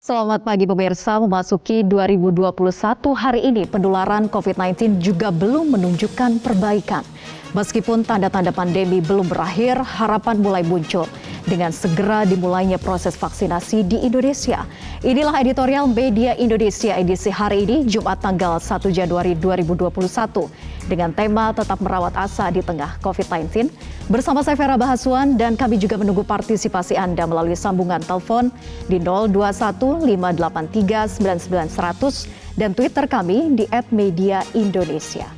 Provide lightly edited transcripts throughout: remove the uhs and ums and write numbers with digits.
Selamat pagi pemirsa, memasuki 2021 hari ini penularan COVID-19 juga belum menunjukkan perbaikan. Meskipun tanda-tanda pandemi belum berakhir, harapan mulai muncul dengan segera dimulainya proses vaksinasi di Indonesia. Inilah editorial Media Indonesia edisi hari ini, Jumat tanggal 1 Januari 2021. Dengan tema tetap merawat asa di tengah COVID-19. Bersama saya Vera Bahaswan dan kami juga menunggu partisipasi Anda melalui sambungan telepon di 021 583 99 100 dan Twitter kami di @mediaindonesia.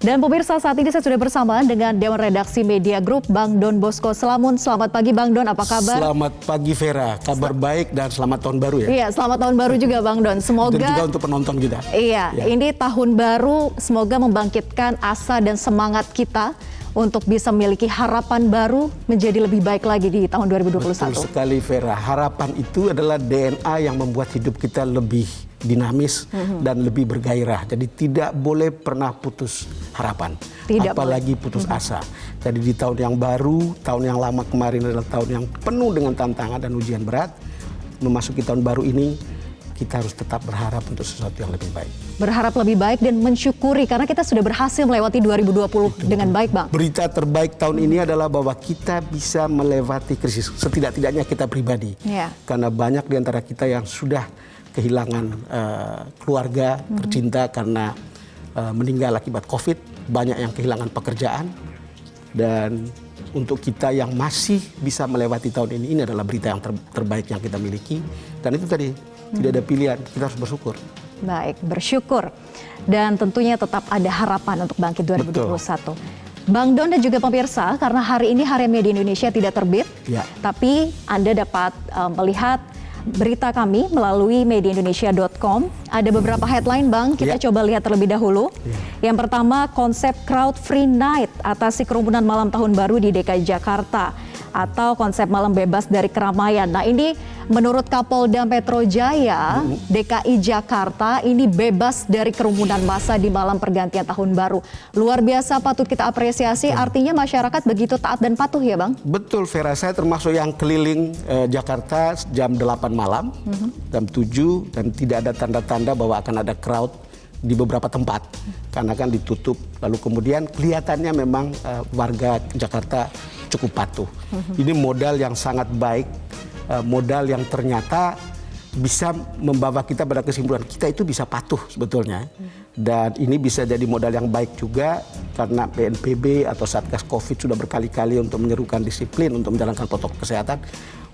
Dan pemirsa, saat ini saya sudah bersama dengan Dewan Redaksi Media Group, Bang Don Bosco Selamun. Selamat pagi Bang Don, apa kabar? Selamat pagi Vera, kabar baik dan selamat tahun baru ya. Iya, selamat tahun baru juga Bang Don. Semoga dan juga untuk penonton kita. Iya, ya. Ini tahun baru semoga membangkitkan asa dan semangat kita untuk bisa memiliki harapan baru menjadi lebih baik lagi di tahun 2021. Betul sekali Vera, harapan itu adalah DNA yang membuat hidup kita lebih dinamis dan lebih bergairah. Jadi tidak boleh pernah putus harapan, apalagi putus asa. Jadi di tahun yang baru, tahun yang lama kemarin adalah tahun yang penuh dengan tantangan dan ujian berat. Memasuki tahun baru ini, kita harus tetap berharap untuk sesuatu yang lebih baik. Berharap lebih baik dan mensyukuri karena kita sudah berhasil melewati 2020 dengan baik, Bang. Berita terbaik tahun ini adalah bahwa kita bisa melewati krisis, setidak-tidaknya kita pribadi. Karena banyak di antara kita yang sudah kehilangan keluarga tercinta karena meninggal akibat COVID, banyak yang kehilangan pekerjaan, dan untuk kita yang masih bisa melewati tahun ini adalah berita yang terbaik yang kita miliki, dan itu tadi tidak ada pilihan, kita harus bersyukur. Baik, bersyukur, dan tentunya tetap ada harapan untuk bangkit 2021. Betul. Bang Don dan juga pemirsa, karena hari ini Harian Media Indonesia tidak terbit, tapi Anda dapat melihat berita kami melalui mediaindonesia.com. Ada beberapa headline, Bang. Kita coba lihat terlebih dahulu. Yang pertama, konsep crowd free night atasi kerumunan malam tahun baru di DKI Jakarta atau konsep malam bebas dari keramaian. Nah, ini menurut Kapolda Metro Jaya, DKI Jakarta ini bebas dari kerumunan massa di malam pergantian tahun baru. Luar biasa, patut kita apresiasi. Artinya masyarakat begitu taat dan patuh ya, Bang? Betul, Vera. Saya termasuk yang keliling Jakarta jam 8 malam, jam 7, dan tidak ada tanda-tanda bahwa akan ada crowd di beberapa tempat. Karena kan ditutup. Lalu kemudian kelihatannya memang warga Jakarta cukup patuh. Ini modal yang sangat baik, modal yang ternyata bisa membawa kita pada kesimpulan kita itu bisa patuh sebetulnya. Dan ini bisa jadi modal yang baik juga karena BNPB atau Satgas Covid sudah berkali-kali untuk menyerukan disiplin untuk menjalankan protokol kesehatan.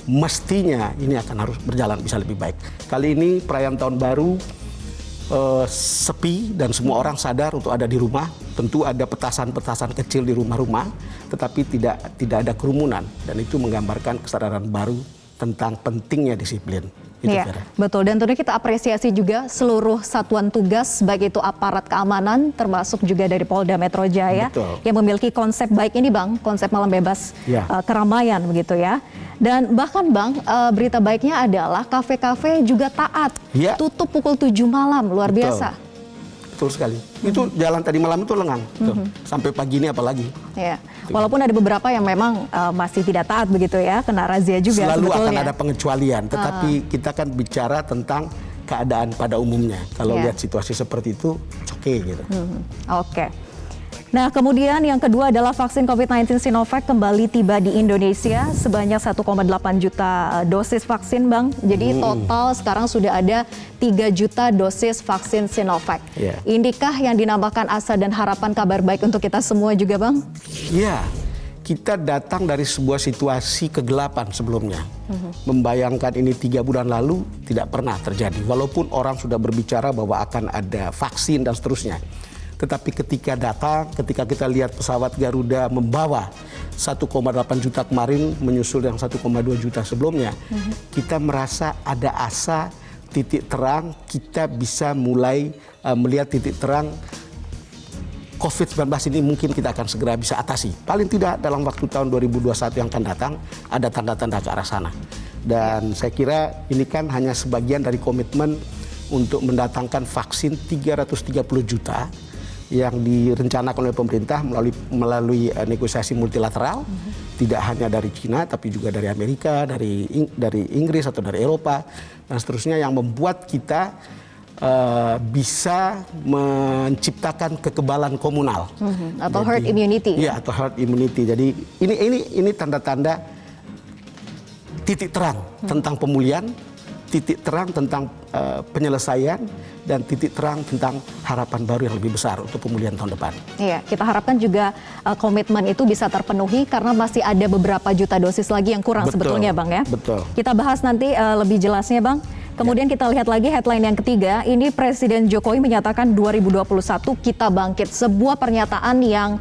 Mestinya ini akan harus berjalan bisa lebih baik. Kali ini perayaan tahun baru sepi dan semua orang sadar untuk ada di rumah. Tentu ada petasan-petasan kecil di rumah-rumah, tetapi tidak ada kerumunan, dan itu menggambarkan kesadaran baru tentang pentingnya disiplin. Iya, betul. Dan tentunya kita apresiasi juga seluruh satuan tugas, baik itu aparat keamanan, termasuk juga dari Polda Metro Jaya, yang memiliki konsep baik ini, Bang, konsep malam bebas keramaian, begitu ya. Dan bahkan, Bang, berita baiknya adalah kafe-kafe juga taat, tutup pukul 7 malam, luar biasa. Betul sekali. Itu jalan tadi malam itu lengang, sampai pagi ini apalagi. Ya. Walaupun ada beberapa yang memang masih tidak taat begitu ya, kena razia juga. Selalu sebetulnya akan ada pengecualian, tetapi kita kan bicara tentang keadaan pada umumnya. Kalau lihat situasi seperti itu, oke gitu. Oke. Nah, kemudian yang kedua adalah vaksin COVID-19 Sinovac kembali tiba di Indonesia sebanyak 1,8 juta dosis vaksin, Bang. Jadi total sekarang sudah ada 3 juta dosis vaksin Sinovac. Inikah yang dinamakan asa dan harapan kabar baik untuk kita semua juga, Bang? Iya, kita datang dari sebuah situasi kegelapan sebelumnya. Membayangkan ini 3 bulan lalu tidak pernah terjadi. Walaupun orang sudah berbicara bahwa akan ada vaksin dan seterusnya. Tetapi ketika datang, ketika kita lihat pesawat Garuda membawa 1,8 juta kemarin, menyusul yang 1,2 juta sebelumnya, kita merasa ada asa, titik terang, kita bisa mulai melihat titik terang COVID-19 ini mungkin kita akan segera bisa atasi. Paling tidak dalam waktu tahun 2021 yang akan datang, ada tanda-tanda ke arah sana. Dan saya kira ini kan hanya sebagian dari komitmen untuk mendatangkan vaksin 330 juta, yang direncanakan oleh pemerintah melalui negosiasi multilateral, tidak hanya dari Cina tapi juga dari Amerika, dari Inggris atau dari Eropa dan seterusnya, yang membuat kita bisa menciptakan kekebalan komunal atau herd immunity. Iya, atau herd immunity. Jadi ini tanda-tanda titik terang tentang pemulihan, titik terang tentang penyelesaian, dan titik terang tentang harapan baru yang lebih besar untuk pemulihan tahun depan. Iya, kita harapkan juga komitmen itu bisa terpenuhi karena masih ada beberapa juta dosis lagi yang kurang sebetulnya, Bang ya. Betul. Kita bahas nanti lebih jelasnya, Bang. Kemudian kita lihat lagi headline yang ketiga, ini Presiden Jokowi menyatakan 2021 kita bangkit. Sebuah pernyataan yang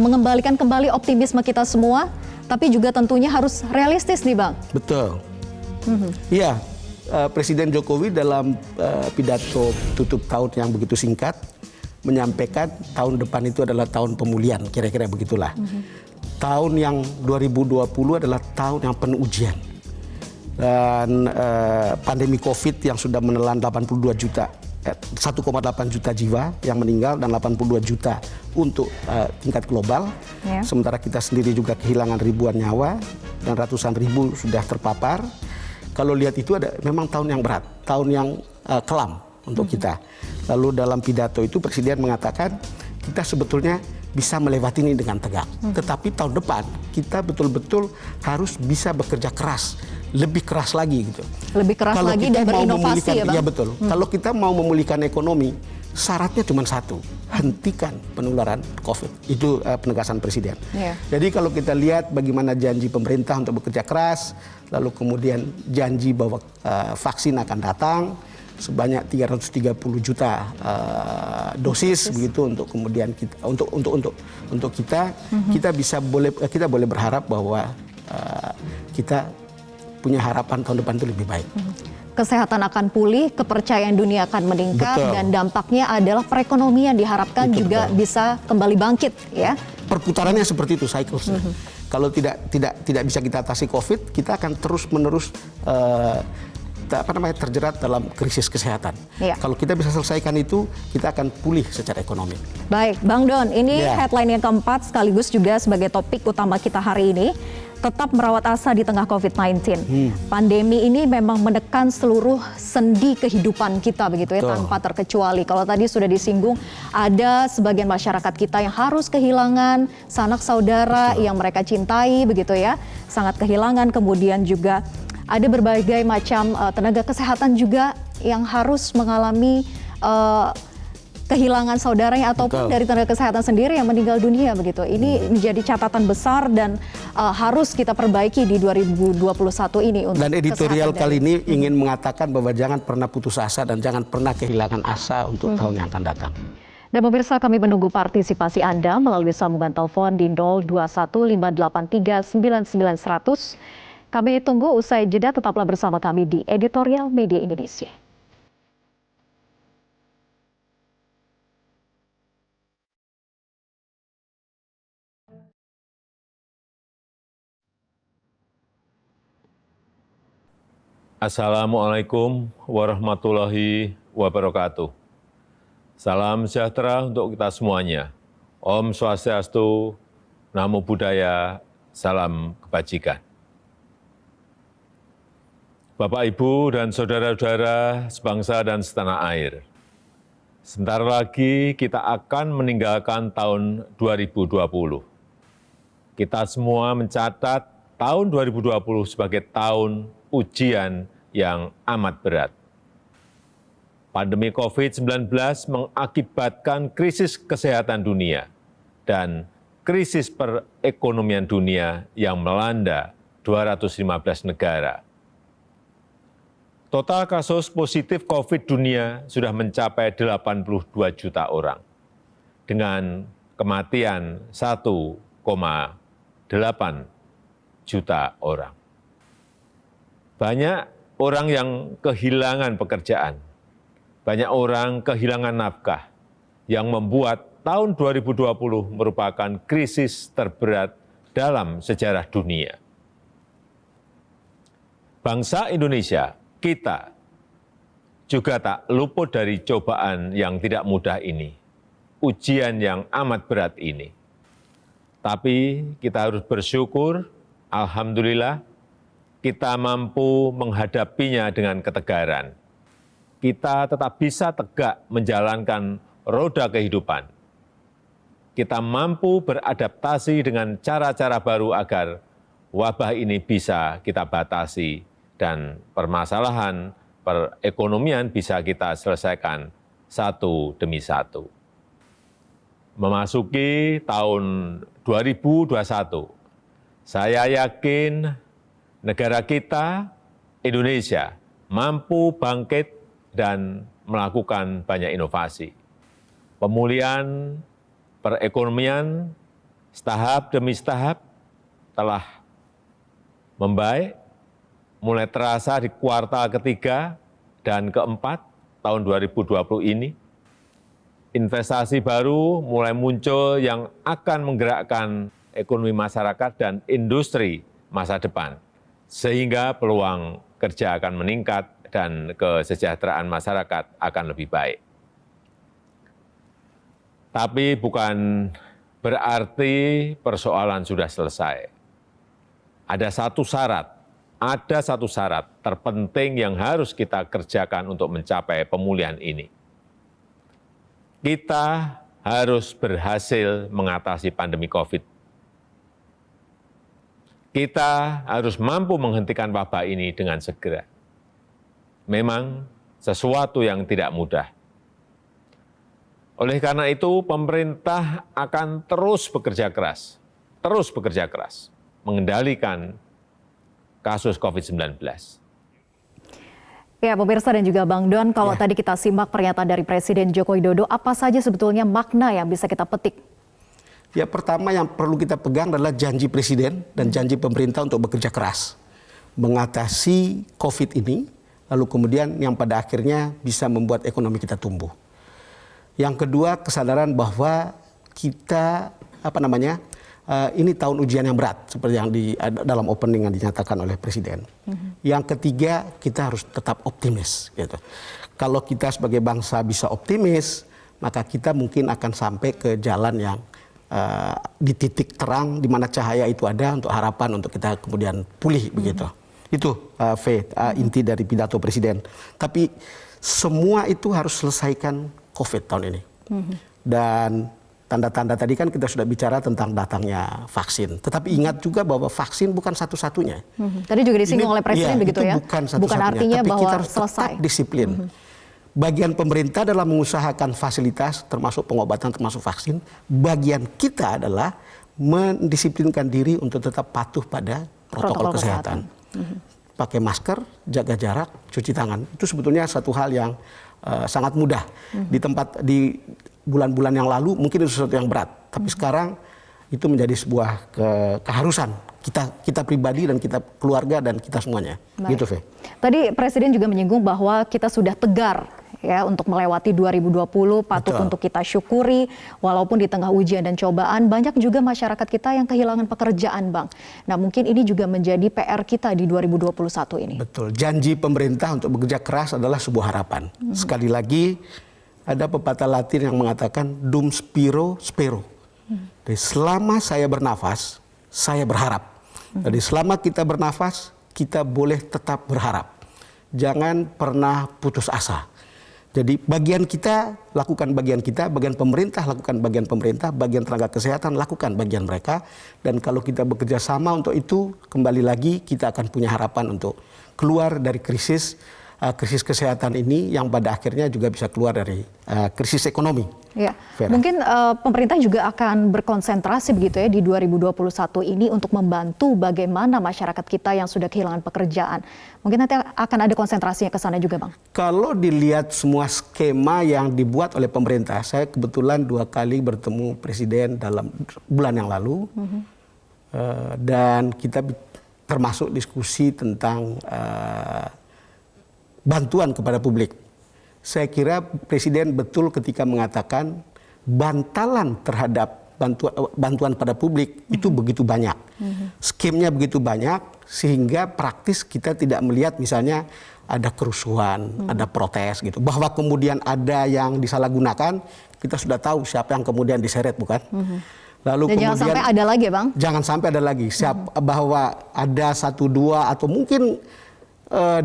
mengembalikan kembali optimisme kita semua, tapi juga tentunya harus realistis nih, Bang. Betul. Iya, Presiden Jokowi dalam pidato tutup tahun yang begitu singkat menyampaikan tahun depan itu adalah tahun pemulihan, kira-kira begitulah. Tahun yang 2020 adalah tahun yang penuh ujian. Dan pandemi COVID yang sudah menelan 1,8 juta jiwa yang meninggal dan 82 juta untuk tingkat global. Sementara kita sendiri juga kehilangan ribuan nyawa dan ratusan ribu sudah terpapar. Kalau lihat itu memang tahun yang berat, tahun yang kelam untuk kita. Lalu dalam pidato itu Presiden mengatakan kita sebetulnya bisa melewati ini dengan tegak. Tetapi tahun depan kita betul-betul harus bisa bekerja keras, lebih keras lagi gitu. Lebih keras kalau lagi kita dan mau berinovasi ya, Bang? Ya betul. Kalau kita mau memulihkan ekonomi, syaratnya cuma satu, hentikan penularan COVID. Itu penegasan Presiden. Jadi kalau kita lihat bagaimana janji pemerintah untuk bekerja keras, lalu kemudian janji bahwa vaksin akan datang sebanyak 330 juta dosis begitu untuk kemudian kita, untuk kita kita boleh berharap bahwa kita punya harapan tahun depan itu lebih baik. Kesehatan akan pulih, kepercayaan dunia akan meningkat, dan dampaknya adalah perekonomian diharapkan itu juga bisa kembali bangkit, ya. Perputarannya seperti itu, cycles. Kalau tidak bisa kita atasi COVID, kita akan terus-menerus terjerat dalam krisis kesehatan. Kalau kita bisa selesaikan itu, kita akan pulih secara ekonomi. Baik, Bang Don, ini headline yang keempat sekaligus juga sebagai topik utama kita hari ini. Tetap merawat asa di tengah COVID-19. Pandemi ini memang menekan seluruh sendi kehidupan kita begitu ya, tanpa terkecuali. Kalau tadi sudah disinggung, ada sebagian masyarakat kita yang harus kehilangan sanak saudara yang mereka cintai begitu ya, sangat kehilangan. Kemudian juga ada berbagai macam tenaga kesehatan juga yang harus mengalami kehilangan saudaranya ataupun dari tenaga kesehatan sendiri yang meninggal dunia begitu. Ini menjadi catatan besar dan harus kita perbaiki di 2021 ini untuk dan editorial kali ini ingin mengatakan bahwa jangan pernah putus asa dan jangan pernah kehilangan asa untuk tahun yang akan datang. Dan pemirsa, kami menunggu partisipasi Anda melalui sambungan telepon di 0215839900. Kami tunggu usai jeda, tetaplah bersama kami di Editorial Media Indonesia. Assalamualaikum warahmatullahi wabarakatuh. Salam sejahtera untuk kita semuanya. Om Swastiastu, Namo Buddhaya, salam kebajikan. Bapak, Ibu, dan saudara-saudara sebangsa dan setanah air. Sebentar lagi kita akan meninggalkan tahun 2020. Kita semua mencatat tahun 2020 sebagai tahun ujian yang amat berat. Pandemi COVID-19 mengakibatkan krisis kesehatan dunia dan krisis perekonomian dunia yang melanda 215 negara. Total kasus positif COVID dunia sudah mencapai 82 juta orang, dengan kematian 1,8 juta orang. Banyak orang yang kehilangan pekerjaan, banyak orang kehilangan nafkah, yang membuat tahun 2020 merupakan krisis terberat dalam sejarah dunia. Bangsa Indonesia, kita juga tak luput dari cobaan yang tidak mudah ini. ujian yang amat berat ini. Tapi kita harus bersyukur, alhamdulillah, kita mampu menghadapinya dengan ketegaran. Kita tetap bisa tegak menjalankan roda kehidupan. Kita mampu beradaptasi dengan cara-cara baru agar wabah ini bisa kita batasi dan permasalahan perekonomian bisa kita selesaikan satu demi satu. Memasuki tahun 2021, saya yakin negara kita, Indonesia, mampu bangkit dan melakukan banyak inovasi. Pemulihan perekonomian setahap demi setahap telah membaik, mulai terasa di kuartal ketiga dan keempat tahun 2020 ini. Investasi baru mulai muncul yang akan menggerakkan ekonomi masyarakat dan industri masa depan, sehingga peluang kerja akan meningkat dan kesejahteraan masyarakat akan lebih baik. Tapi bukan berarti persoalan sudah selesai. Ada satu syarat terpenting yang harus kita kerjakan untuk mencapai pemulihan ini. Kita harus berhasil mengatasi pandemi COVID. Kita harus mampu menghentikan wabah ini dengan segera. Memang sesuatu yang tidak mudah. Oleh karena itu, pemerintah akan terus bekerja keras mengendalikan kasus COVID-19. Ya, pemirsa dan juga Bang Don, kalau tadi kita simak pernyataan dari Presiden Joko Widodo, apa saja sebetulnya makna yang bisa kita petik? Ya, pertama yang perlu kita pegang adalah janji Presiden dan janji pemerintah untuk bekerja keras mengatasi COVID ini, lalu kemudian yang pada akhirnya bisa membuat ekonomi kita tumbuh. Yang kedua, kesadaran bahwa kita ini tahun ujian yang berat seperti yang dalam opening yang dinyatakan oleh Presiden. Yang ketiga, kita harus tetap optimis. Gitu. Kalau kita sebagai bangsa bisa optimis, maka kita mungkin akan sampai ke jalan yang di titik terang, di mana cahaya itu ada untuk harapan untuk kita kemudian pulih begitu. Itu inti dari pidato Presiden. Tapi semua itu harus selesaikan COVID tahun ini. Dan tanda-tanda tadi kan kita sudah bicara tentang datangnya vaksin. Tetapi ingat juga bahwa vaksin bukan satu-satunya. Tadi juga disinggung oleh Presiden begitu ya. Bukan artinya tapi bahwa kita harus selesai. tetap disiplin. Bagian pemerintah dalam mengusahakan fasilitas termasuk pengobatan termasuk vaksin. Bagian kita adalah mendisiplinkan diri untuk tetap patuh pada protokol kesehatan. Pakai masker, jaga jarak, cuci tangan. Itu sebetulnya satu hal yang sangat mudah. Di bulan-bulan yang lalu mungkin itu sesuatu yang berat, tapi sekarang itu menjadi sebuah keharusan kita pribadi dan kita keluarga dan kita semuanya. Baik. Gitu, Fe. Tadi Presiden juga menyinggung bahwa kita sudah tegar ya untuk melewati 2020, patut Betul. untuk kita syukuri walaupun di tengah ujian dan cobaan banyak juga masyarakat kita yang kehilangan pekerjaan, Bang. Nah, mungkin ini juga menjadi PR kita di 2021 ini. Betul. Janji pemerintah untuk bekerja keras adalah sebuah harapan. Sekali lagi ada pepatah Latin yang mengatakan dum spiro spero. Jadi selama saya bernafas, saya berharap. Jadi selama kita bernafas, kita boleh tetap berharap. Jangan pernah putus asa. Jadi bagian kita lakukan bagian kita, bagian pemerintah lakukan bagian pemerintah, bagian tenaga kesehatan lakukan bagian mereka. Dan kalau kita bekerja sama untuk itu, kembali lagi kita akan punya harapan untuk keluar dari krisis kesehatan ini yang pada akhirnya juga bisa keluar dari krisis ekonomi. Ya, Vera. mungkin pemerintah juga akan berkonsentrasi begitu ya di 2021 ini untuk membantu bagaimana masyarakat kita yang sudah kehilangan pekerjaan. Mungkin nanti akan ada konsentrasinya ke sana juga, Bang. Kalau dilihat semua skema yang dibuat oleh pemerintah, saya kebetulan 2 kali bertemu Presiden dalam bulan yang lalu, dan kita termasuk diskusi tentang bantuan kepada publik. Saya kira Presiden betul ketika mengatakan bantalan terhadap bantuan pada publik itu begitu banyak. Skemnya begitu banyak sehingga praktis kita tidak melihat misalnya ada kerusuhan, ada protes gitu. Bahwa kemudian ada yang disalahgunakan, kita sudah tahu siapa yang kemudian diseret, bukan? Lalu Dan kemudian jangan sampai ada lagi ya Bang? Jangan sampai ada lagi. Bahwa ada 1, 2 atau mungkin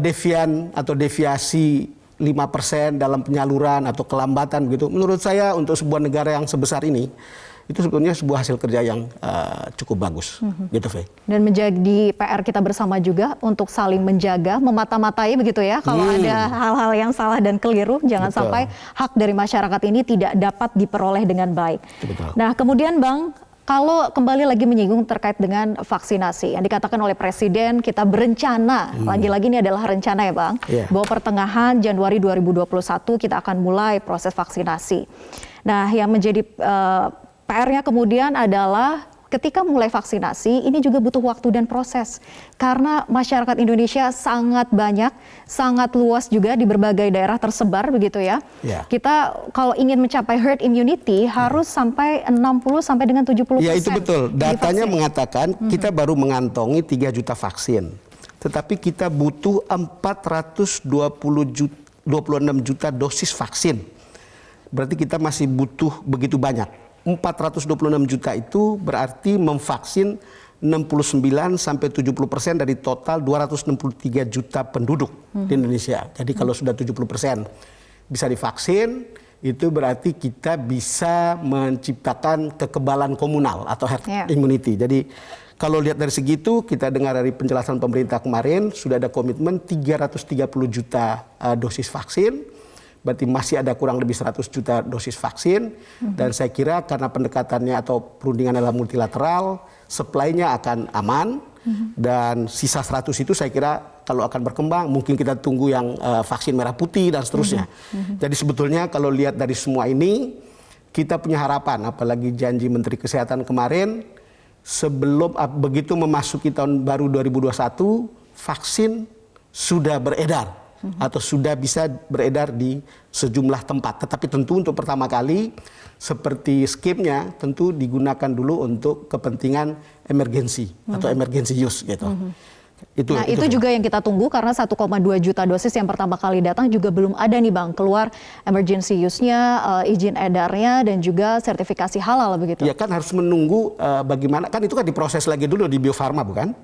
devian atau deviasi 5% dalam penyaluran atau kelambatan gitu. Menurut saya untuk sebuah negara yang sebesar ini, itu sebetulnya sebuah hasil kerja yang cukup bagus, gitu, Faye. Dan menjadi PR kita bersama juga untuk saling menjaga, memata-matai begitu ya. Kalau ada hal-hal yang salah dan keliru, jangan sampai hak dari masyarakat ini tidak dapat diperoleh dengan baik. Betul. Nah, kemudian Bang, kalau kembali lagi menyinggung terkait dengan vaksinasi yang dikatakan oleh Presiden, kita berencana, lagi-lagi ini adalah rencana ya Bang, bahwa pertengahan Januari 2021 kita akan mulai proses vaksinasi. Nah, yang menjadi PR-nya kemudian adalah ketika mulai vaksinasi ini juga butuh waktu dan proses karena masyarakat Indonesia sangat banyak, sangat luas juga di berbagai daerah tersebar begitu ya. Kita kalau ingin mencapai herd immunity harus sampai 60 sampai dengan 70%. Ya itu betul. Datanya mengatakan kita baru mengantongi 3 juta vaksin. Tetapi kita butuh 426 juta dosis vaksin. Berarti kita masih butuh begitu banyak. 426 juta itu berarti memvaksin 69 sampai 70% dari total 263 juta penduduk di Indonesia. Jadi kalau sudah 70% bisa divaksin, itu berarti kita bisa menciptakan kekebalan komunal atau herd immunity. Jadi kalau lihat dari segitu, kita dengar dari penjelasan pemerintah kemarin sudah ada komitmen 330 juta dosis vaksin. Berarti masih ada kurang lebih 100 juta dosis vaksin. Dan saya kira karena pendekatannya atau perundingan dalam multilateral, supply-nya akan aman. Dan sisa 100 itu saya kira kalau akan berkembang, mungkin kita tunggu yang vaksin merah putih dan seterusnya. Jadi sebetulnya kalau lihat dari semua ini, kita punya harapan, apalagi janji Menteri Kesehatan kemarin, sebelum begitu memasuki tahun baru 2021, vaksin sudah beredar. Atau sudah bisa beredar di sejumlah tempat. Tetapi tentu untuk pertama kali seperti skemnya tentu digunakan dulu untuk kepentingan emergensi atau emergency use gitu. Itu juga yang kita tunggu karena 1,2 juta dosis yang pertama kali datang juga belum ada nih Bang, keluar emergency use-nya, izin edarnya dan juga sertifikasi halal begitu. Ya kan harus menunggu bagaimana, kan itu kan diproses lagi dulu di Bio Farma bukan?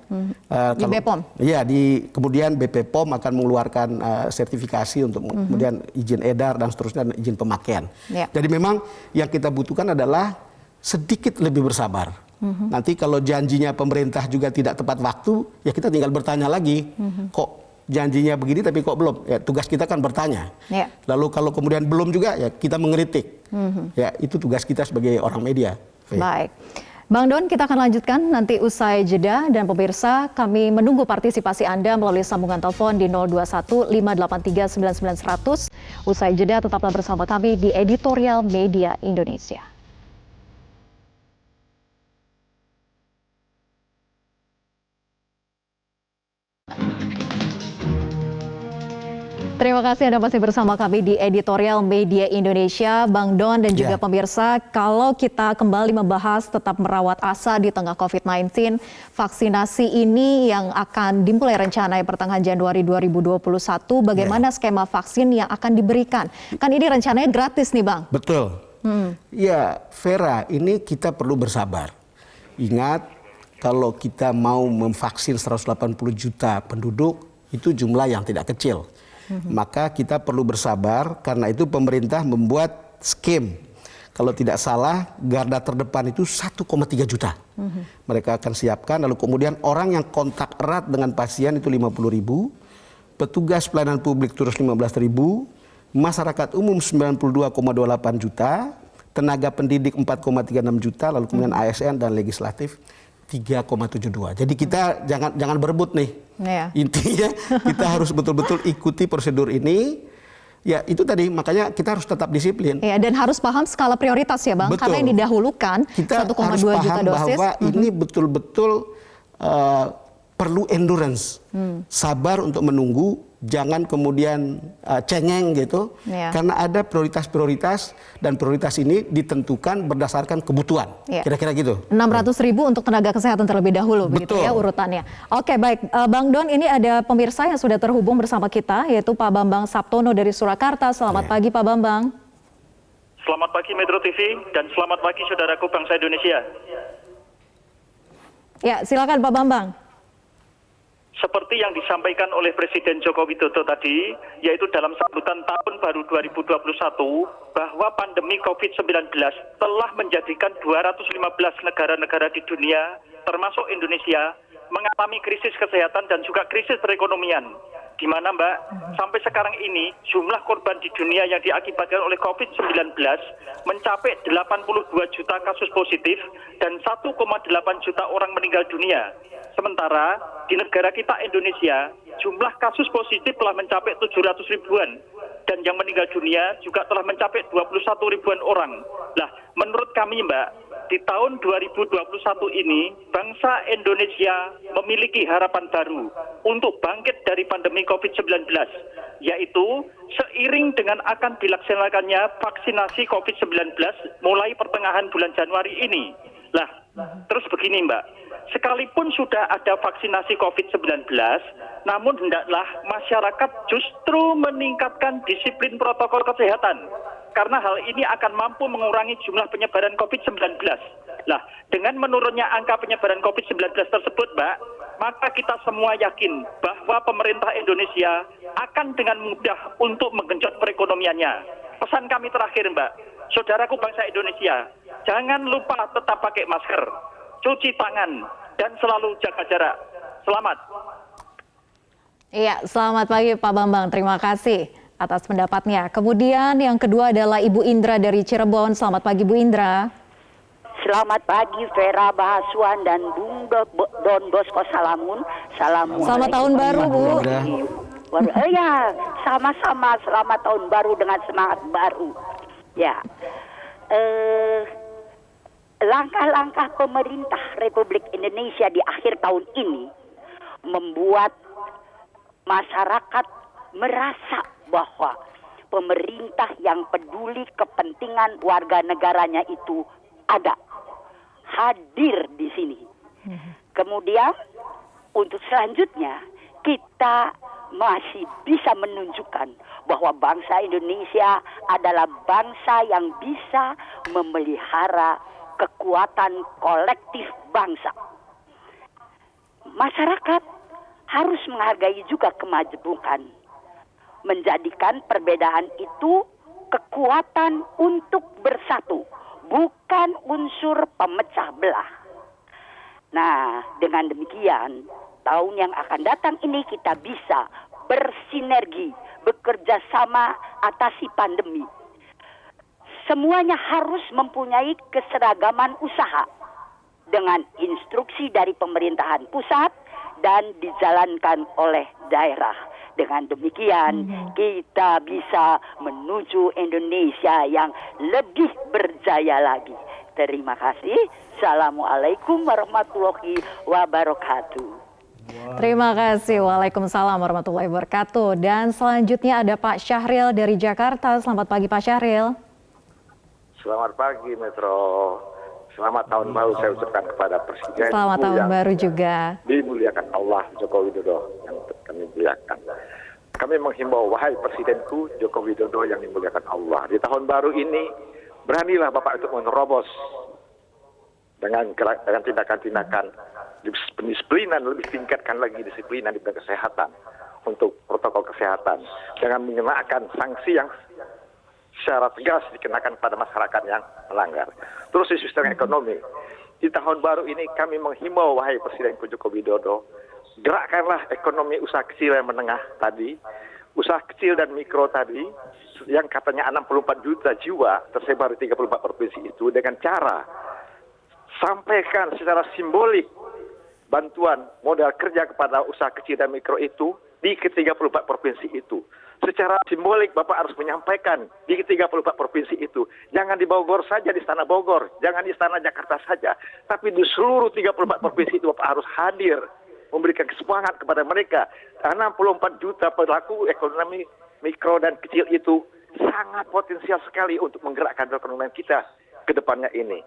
Di BPOM? Iya, kemudian BP POM akan mengeluarkan sertifikasi untuk kemudian izin edar dan seterusnya dan izin pemakaian. Jadi memang yang kita butuhkan adalah sedikit lebih bersabar. Nanti kalau janjinya pemerintah juga tidak tepat waktu, ya kita tinggal bertanya lagi, kok janjinya begini tapi kok belum? Ya tugas kita kan bertanya. Lalu kalau kemudian belum juga, ya kita mengkritik. Ya itu tugas kita sebagai orang media. Baik. Bang Don, kita akan lanjutkan nanti usai jeda dan pemirsa kami menunggu partisipasi Anda melalui sambungan telepon di 021 583 9900. Usai jeda tetaplah bersama kami di Editorial Media Indonesia. Terima kasih Anda masih bersama kami di Editorial Media Indonesia, Bang Don dan juga pemirsa. Kalau kita kembali membahas tetap merawat asa di tengah COVID-19, vaksinasi ini yang akan dimulai rencana pertengahan Januari 2021, bagaimana skema vaksin yang akan diberikan? Kan ini rencananya gratis nih Bang. Betul. Ya Vera, ini kita perlu bersabar. Ingat, kalau kita mau memvaksin 180 juta penduduk, itu jumlah yang tidak kecil. Maka kita perlu bersabar, karena itu pemerintah membuat skema. Kalau tidak salah, garda terdepan itu 1,3 juta. Mereka akan siapkan, lalu kemudian orang yang kontak erat dengan pasien itu 50.000, petugas pelayanan publik terus 15.000, masyarakat umum 92,28 juta, tenaga pendidik 4,36 juta, lalu kemudian ASN dan legislatif 3,72. Jadi kita jangan berebut nih. Intinya kita harus betul-betul ikuti prosedur ini. Ya itu tadi, makanya kita harus tetap disiplin. Ya, dan harus paham skala prioritas ya Bang. Betul. Karena yang didahulukan 1,2 juta dosis. Bahwa ini betul-betul perlu endurance. Sabar untuk menunggu jangan kemudian cengeng gitu, Iya. karena ada prioritas-prioritas dan prioritas ini ditentukan berdasarkan kebutuhan, Iya. kira-kira gitu. 600.000 untuk tenaga kesehatan terlebih dahulu, begitu Betul. ya urutannya. Oke, baik. Bang Don, ini ada pemirsa yang sudah terhubung bersama kita, yaitu Pak Bambang Saptono dari Surakarta. Selamat pagi, Pak Bambang. Selamat pagi Metro TV dan selamat pagi saudaraku bangsa Indonesia. Ya, silakan Pak Bambang. Seperti yang disampaikan oleh Presiden Joko Widodo tadi, yaitu dalam sambutan tahun baru 2021, bahwa pandemi COVID-19 telah menjadikan 215 negara-negara di dunia, termasuk Indonesia, mengalami krisis kesehatan dan juga krisis perekonomian. Di mana Mbak, sampai sekarang ini jumlah korban di dunia yang diakibatkan oleh COVID-19 mencapai 82 juta kasus positif dan 1,8 juta orang meninggal dunia. Sementara di negara kita Indonesia, jumlah kasus positif telah mencapai 700 ribuan dan yang meninggal dunia juga telah mencapai 21 ribuan orang. Nah, menurut kami Mbak, di tahun 2021 ini, bangsa Indonesia memiliki harapan baru untuk bangkit dari pandemi COVID-19, yaitu seiring dengan akan dilaksanakannya vaksinasi COVID-19 mulai pertengahan bulan Januari ini. Lah, terus begini Mbak, sekalipun sudah ada vaksinasi COVID-19, namun hendaklah masyarakat justru meningkatkan disiplin protokol kesehatan. Karena hal ini akan mampu mengurangi jumlah penyebaran COVID-19. Nah, dengan menurunnya angka penyebaran COVID-19 tersebut, Mbak, maka kita semua yakin bahwa pemerintah Indonesia akan dengan mudah untuk menggenjot perekonomiannya. Pesan kami terakhir, Mbak, saudaraku bangsa Indonesia, jangan lupa tetap pakai masker, cuci tangan, dan selalu jaga jarak. Selamat. Iya, selamat pagi Pak Bambang. Terima kasih atas pendapatnya. Kemudian yang kedua adalah Ibu Indra dari Cirebon. Selamat pagi Bu Indra. Selamat pagi Vera Bahaswan dan Bung Don Bosco Salamun. Selamat tahun baru Bu. Ya, sama-sama selamat tahun baru dengan semangat baru. Ya, langkah-langkah pemerintah Republik Indonesia di akhir tahun ini membuat masyarakat merasa bahwa pemerintah yang peduli kepentingan warga negaranya itu ada, hadir di sini. Kemudian untuk selanjutnya kita masih bisa menunjukkan bahwa bangsa Indonesia adalah bangsa yang bisa memelihara kekuatan kolektif bangsa. Masyarakat harus menghargai juga kemajemukan, menjadikan perbedaan itu kekuatan untuk bersatu, bukan unsur pemecah belah. Nah, dengan demikian, tahun yang akan datang ini kita bisa bersinergi, bekerja sama atasi pandemi. Semuanya harus mempunyai keseragaman usaha dengan instruksi dari pemerintahan pusat dan dijalankan oleh daerah. Dengan demikian, kita bisa menuju Indonesia yang lebih berjaya lagi. Terima kasih. Assalamualaikum warahmatullahi wabarakatuh. Terima kasih. Waalaikumsalam warahmatullahi wabarakatuh. Dan selanjutnya ada Pak Syahril dari Jakarta. Selamat pagi Pak Syahril. Selamat pagi Metro. Selamat tahun baru saya ucapkan kepada Presiden. Selamat tahun baru juga. Dimuliakan Allah Joko Widodo yang kami muliakan. Kami menghimbau, wahai Presidenku Joko Widodo yang dimuliakan Allah. Di tahun baru ini, beranilah Bapak untuk menerobos dengan tindakan-tindakan pendisiplinan, lebih tingkatkan lagi disiplinan di bidang kesehatan untuk protokol kesehatan. Dengan mengenakan sanksi yang secara tegas dikenakan pada masyarakat yang melanggar. Terus di sistem ekonomi, di tahun baru ini kami menghimbau, wahai Presiden Joko Widodo, gerakkanlah ekonomi usaha kecil dan menengah tadi, usaha kecil dan mikro tadi, yang katanya 64 juta jiwa tersebar di 34 provinsi itu, dengan cara sampaikan secara simbolik bantuan modal kerja kepada usaha kecil dan mikro itu di ke-34 provinsi itu. Secara simbolik Bapak harus menyampaikan di 34 provinsi itu. Jangan di Bogor saja, di Istana Bogor. Jangan di Istana Jakarta saja. Tapi di seluruh 34 provinsi itu Bapak harus hadir memberikan semangat kepada mereka. 64 juta pelaku ekonomi mikro dan kecil itu sangat potensial sekali untuk menggerakkan perekonomian kita ke depannya ini.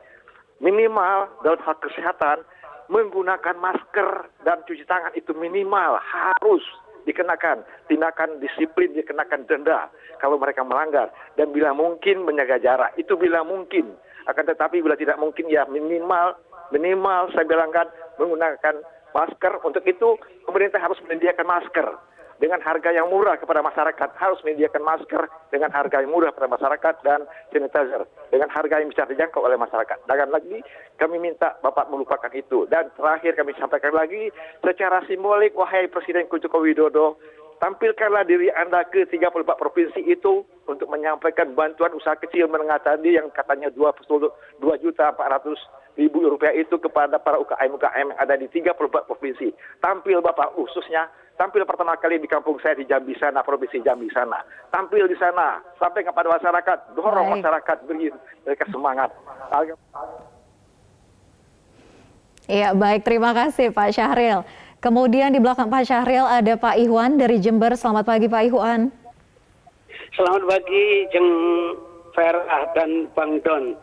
Minimal dalam hal kesehatan, menggunakan masker dan cuci tangan itu minimal harus dikenakan. Tindakan disiplin dikenakan denda kalau mereka melanggar. Dan bila mungkin menjaga jarak, itu bila mungkin. Akan tetapi bila tidak mungkin ya minimal saya bilangkan menggunakan masker. Untuk itu pemerintah harus menyediakan masker dengan harga yang murah kepada masyarakat, harus menyediakan masker dengan harga yang murah kepada masyarakat dan sanitizer dengan harga yang bisa dijangkau oleh masyarakat. Dan lagi kami minta Bapak melupakan itu. Dan terakhir kami sampaikan lagi secara simbolik, wahai Presiden Joko Widodo, tampilkanlah diri Anda ke 34 provinsi itu untuk menyampaikan bantuan usaha kecil menengah tadi yang katanya 22.400.000 rupiah itu kepada para UKM-UKM yang ada di 34 provinsi. Tampil Bapak khususnya, tampil pertama kali di kampung saya di Jambi sana, provinsi Jambi sana. Tampil di sana, sampai kepada masyarakat, dorong masyarakat, beri mereka semangat. Iya, baik, terima kasih Pak Syahril. Kemudian di belakang Pak Syahril ada Pak Ihwan dari Jember. Selamat pagi Pak Ihwan. Selamat pagi Jeng Ferah dan Bang Don.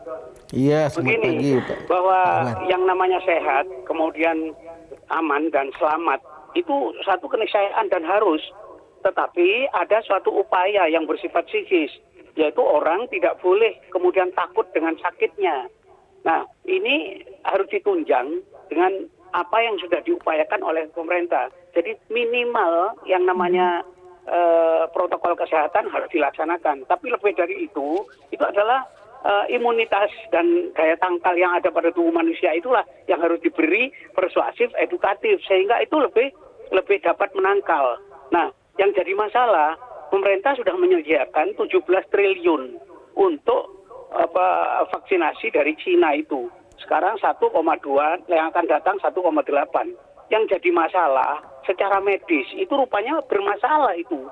Iya, selamat pagi Pak. Bahwa yang namanya sehat, kemudian aman dan selamat, itu satu keniscayaan dan harus. Tetapi ada suatu upaya yang bersifat psikis, yaitu orang tidak boleh kemudian takut dengan sakitnya. Nah, ini harus ditunjang dengan apa yang sudah diupayakan oleh pemerintah. Jadi minimal yang namanya protokol kesehatan harus dilaksanakan. Tapi lebih dari itu adalah imunitas dan daya tangkal yang ada pada tubuh manusia itulah yang harus diberi persuasif, edukatif, sehingga itu lebih dapat menangkal. Nah, yang jadi masalah, pemerintah sudah menyediakan 17 triliun untuk vaksinasi dari Cina itu. Sekarang 1,2, yang akan datang 1,8. Yang jadi masalah secara medis itu rupanya bermasalah itu.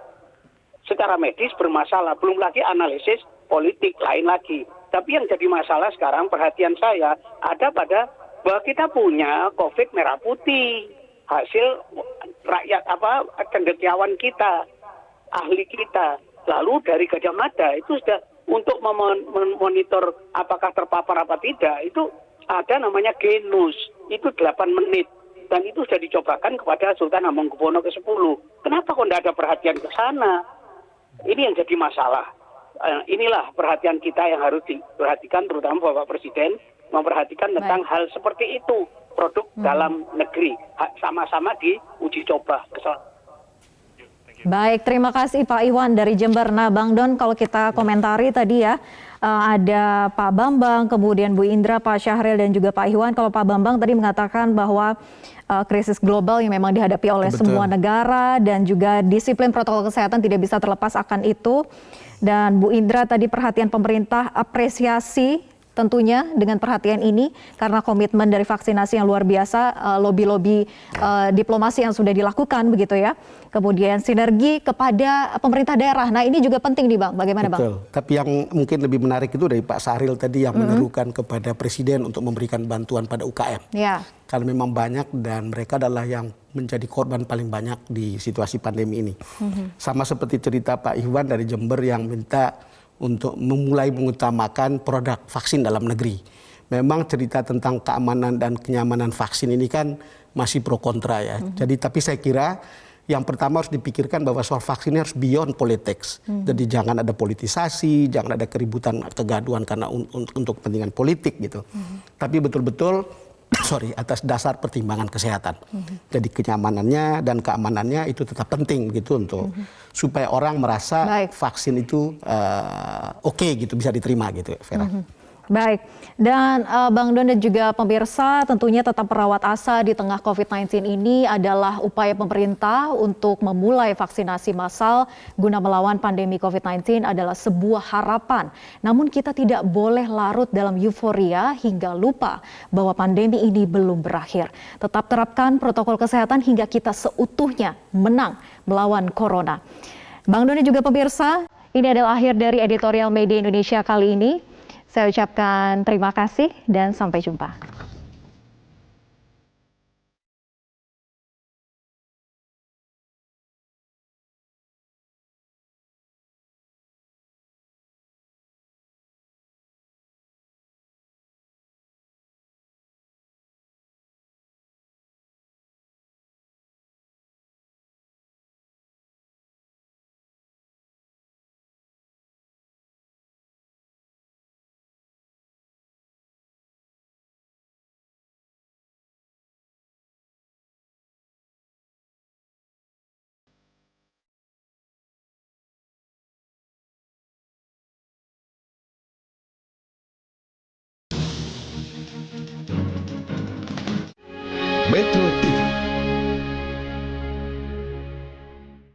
Secara medis bermasalah, belum lagi analisis politik lain lagi. Tapi yang jadi masalah sekarang perhatian saya ada pada bahwa kita punya COVID merah putih. Hasil rakyat cendekiawan kita, ahli kita. Lalu dari Gajah Mada itu sudah untuk memonitor apakah terpapar apa tidak, itu ada namanya genus, itu 8 menit. Dan itu sudah dicobakan kepada Sultan Hamengkubuwono ke-10. Kenapa kok tidak ada perhatian ke sana? Ini yang jadi masalah. Inilah perhatian kita yang harus diperhatikan, terutama Bapak Presiden, memperhatikan tentang hal seperti itu. Produk dalam negeri, sama-sama diuji coba. Baik, terima kasih Pak Iwan dari Jember. Nah, Bang Don, kalau kita komentari tadi ya, ada Pak Bambang, kemudian Bu Indra, Pak Syahril, dan juga Pak Iwan. Kalau Pak Bambang tadi mengatakan bahwa krisis global yang memang dihadapi oleh semua negara dan juga disiplin protokol kesehatan tidak bisa terlepas akan itu. Dan Bu Indra tadi perhatian pemerintah, apresiasi tentunya dengan perhatian ini karena komitmen dari vaksinasi yang luar biasa, lobby-lobby diplomasi yang sudah dilakukan begitu ya. Kemudian sinergi kepada pemerintah daerah. Nah, ini juga penting nih Bang. Bagaimana Bang? Betul. Tapi yang mungkin lebih menarik itu dari Pak Syahril tadi yang menyerukan kepada Presiden untuk memberikan bantuan pada UKM. Ya. Karena memang banyak dan mereka adalah yang menjadi korban paling banyak di situasi pandemi ini. Sama seperti cerita Pak Iwan dari Jember yang minta untuk memulai mengutamakan produk vaksin dalam negeri. Memang cerita tentang keamanan dan kenyamanan vaksin ini kan masih pro kontra ya. Jadi tapi saya kira yang pertama harus dipikirkan bahwa soal vaksin ini harus beyond politics. Jadi jangan ada politisasi, jangan ada keributan, kegaduhan karena untuk kepentingan politik gitu. Tapi betul-betul atas dasar pertimbangan kesehatan. Jadi kenyamanannya dan keamanannya itu tetap penting gitu untuk supaya orang merasa vaksin itu oke gitu, bisa diterima gitu, Vera. Baik, dan Bang Don dan juga pemirsa tentunya tetap merawat asa di tengah COVID-19 ini adalah upaya pemerintah untuk memulai vaksinasi massal guna melawan pandemi COVID-19 adalah sebuah harapan. Namun kita tidak boleh larut dalam euforia hingga lupa bahwa pandemi ini belum berakhir. Tetap terapkan protokol kesehatan hingga kita seutuhnya menang melawan corona. Bang Don dan juga pemirsa, ini adalah akhir dari editorial Media Indonesia kali ini. Saya ucapkan terima kasih dan sampai jumpa. Metro TV.